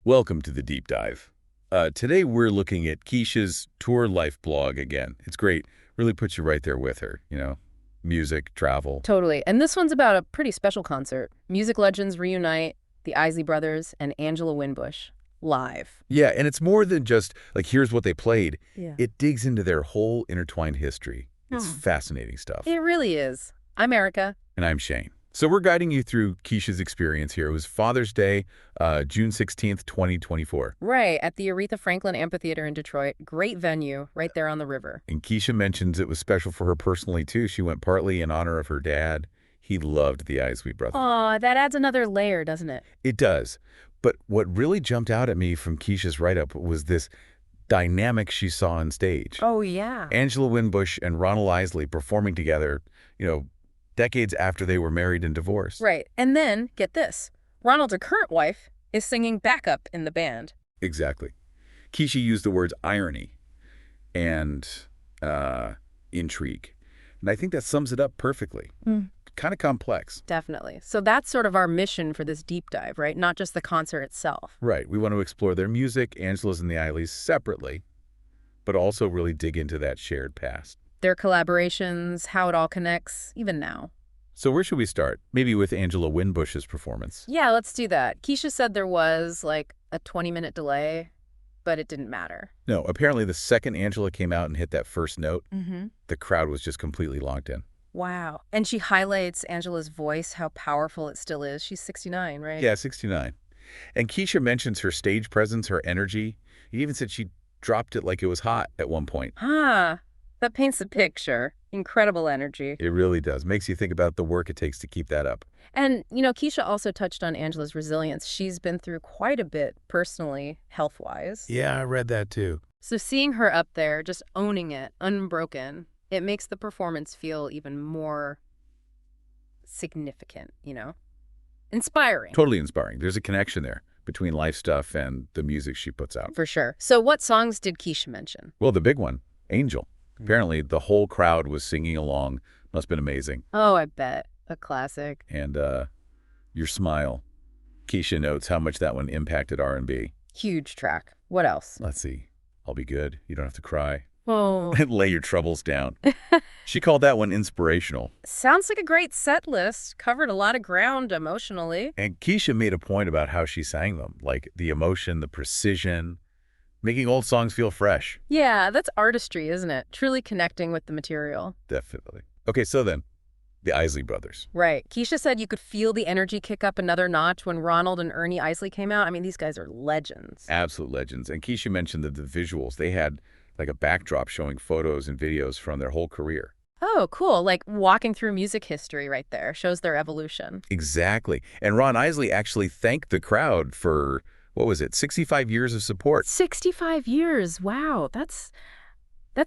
Welcome to the Deep Dive. Today we're looking at Keisha's tour life blog again. It's great. Really puts you right there with her, music, travel. Totally. And this one's about a pretty special concert. Music legends reunite, the Isley Brothers and Angela Winbush, live. Yeah, and it's more than just, like, here's what they played. Yeah. It digs into their whole intertwined history. It's Hmm. fascinating stuff. It really is. I'm Erica. And I'm Shane. So we're guiding you through Keisha's experience here. It was Father's Day, June 16th, 2024. Right, at the Aretha Franklin Amphitheater in Detroit. Great venue, right there on the river. And Keisha mentions it was special for her personally, too. She went partly in honor of her dad. He loved the Isley Brothers. Aw, that adds another layer, doesn't it? It does. But what really jumped out at me from Keisha's write-up was this dynamic she saw on stage. Oh, yeah. Angela Winbush and Ronald Isley performing together, decades after they were married and divorced. Right. And then, get this. Ronald's current wife is singing backup in the band. Exactly. Keisha used the words irony and intrigue. And I think that sums it up perfectly. Kind of complex. Definitely. So that's sort of our mission for this deep dive, right? Not just the concert itself. Right. We want to explore their music, Angela's and the Isleys, separately, but also really dig into that shared past. Their collaborations, how it all connects, even now. So where should we start? Maybe with Angela Winbush's performance. Yeah, let's do that. Keisha said there was like a 20-minute delay, but it didn't matter. No, apparently the second Angela came out and hit that first note, the crowd was just completely locked in. Wow. And she highlights Angela's voice, how powerful it still is. She's 69, right? Yeah, 69. And Keisha mentions her stage presence, her energy. He even said she dropped it like it was hot at one point. Huh. That paints a picture. Incredible energy. It really does. Makes you think about the work it takes to keep that up. And, Keisha also touched on Angela's resilience. She's been through quite a bit personally, health-wise. Yeah, I read that too. So seeing her up there, just owning it, unbroken, it makes the performance feel even more significant, Inspiring. Totally inspiring. There's a connection there between life stuff and the music she puts out. For sure. So what songs did Keisha mention? Well, the big one, Angel. Apparently, the whole crowd was singing along. Must have been amazing. Oh, I bet. A classic. And Your Smile. Keisha notes how much that one impacted R&B. Huge track. What else? Let's see. I'll Be Good. You don't have to cry. Oh. Lay your troubles down. She called that one inspirational. Sounds like a great set list. Covered a lot of ground emotionally. And Keisha made a point about how she sang them, like the emotion, the precision, making old songs feel fresh. Yeah, that's artistry, isn't it? Truly connecting with the material. Definitely. Okay, so then, the Isley Brothers. Right. Keisha said you could feel the energy kick up another notch when Ronald and Ernie Isley came out. I mean, these guys are legends. Absolute legends. And Keisha mentioned that the visuals, they had like a backdrop showing photos and videos from their whole career. Oh, cool. Like walking through music history right there. Shows their evolution. Exactly. And Ron Isley actually thanked the crowd for, 65 years of support. 65 years. Wow. That's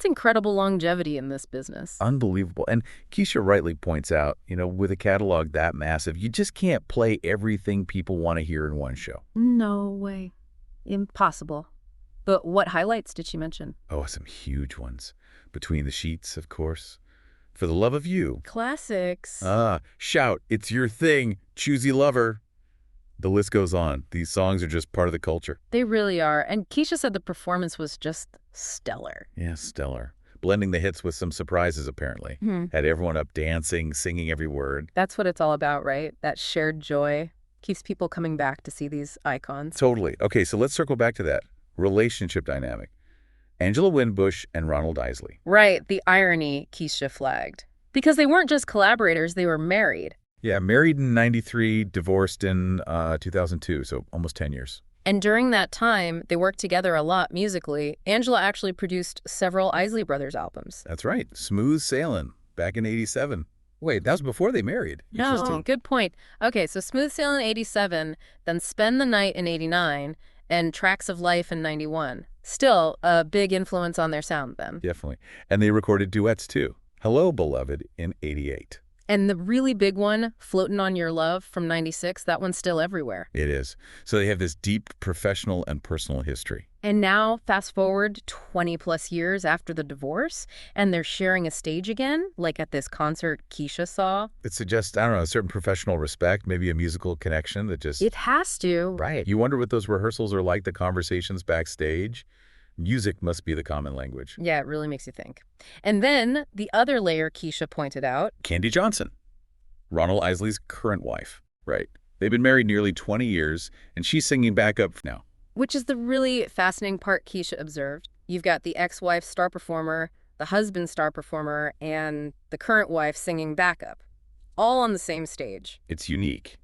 incredible longevity in this business. Unbelievable. And Keisha rightly points out, with a catalog that massive, you just can't play everything people want to hear in one show. No way. Impossible. But what highlights did she mention? Oh, some huge ones. Between the Sheets, of course. For the Love of You. Classics. Shout, It's Your Thing, Choosy Lover. The list goes on. These songs are just part of the culture. They really are. And Keisha said the performance was just stellar. Yeah, stellar. Blending the hits with some surprises, apparently. Had everyone up dancing, singing every word. That's what it's all about, right? That shared joy keeps people coming back to see these icons. Totally. Okay, so let's circle back to that. Relationship dynamic. Angela Winbush and Ronald Isley. Right, the irony Keisha flagged. Because they weren't just collaborators, they were married. Yeah, married in 93, divorced in 2002, so almost 10 years. And during that time, they worked together a lot musically. Angela actually produced several Isley Brothers albums. That's right. Smooth Sailing, back in 87. Wait, that was before they married. No, good point. Okay, so Smooth Sailing in 87, then Spend the Night in 89, and Tracks of Life in 91. Still a big influence on their sound then. Definitely. And they recorded duets too. Hello, Beloved in 88. And the really big one, Floatin' on Your Love from 96, that one's still everywhere. It is. So they have this deep professional and personal history. And now, fast forward 20 plus years after the divorce, and they're sharing a stage again, like at this concert Keisha saw. It suggests, I don't know, a certain professional respect, maybe a musical connection that just... It has to. Right. You wonder what those rehearsals are like, the conversations backstage. Music must be the common language. Yeah, it really makes you think. And then the other layer Keisha pointed out. Candy Johnson, Ronald Isley's current wife. Right. They've been married nearly 20 years, and she's singing backup now. Which is the really fascinating part Keisha observed. You've got the ex-wife star performer, the husband star performer, and the current wife singing backup, all on the same stage. It's unique.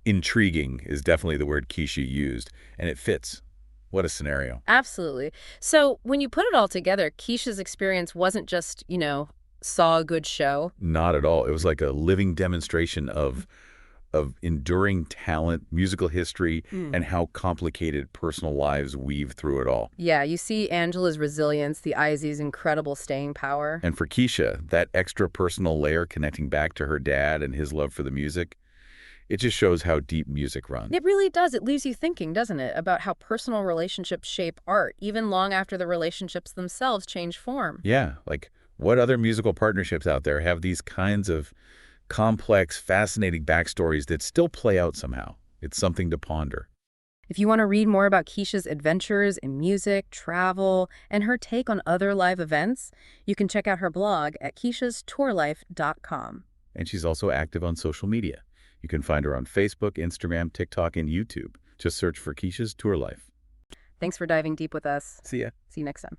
Intriguing is definitely the word Keisha used, and it fits. What a scenario. Absolutely. So when you put it all together, Keisha's experience wasn't just, saw a good show. Not at all. It was like a living demonstration of enduring talent, musical history, and how complicated personal lives weave through it all. Yeah, you see Angela's resilience, the Isley's incredible staying power. And for Keisha, that extra personal layer connecting back to her dad and his love for the music, it just shows how deep music runs. It really does. It leaves you thinking, doesn't it, about how personal relationships shape art, even long after the relationships themselves change form. Yeah, like what other musical partnerships out there have these kinds of complex, fascinating backstories that still play out somehow? It's something to ponder. If you want to read more about Keisha's adventures in music, travel, and her take on other live events, you can check out her blog at keishastourlife.com. And she's also active on social media. You can find her on Facebook, Instagram, TikTok, and YouTube. Just search for Keisha's Tour Life. Thanks for diving deep with us. See ya. See you next time.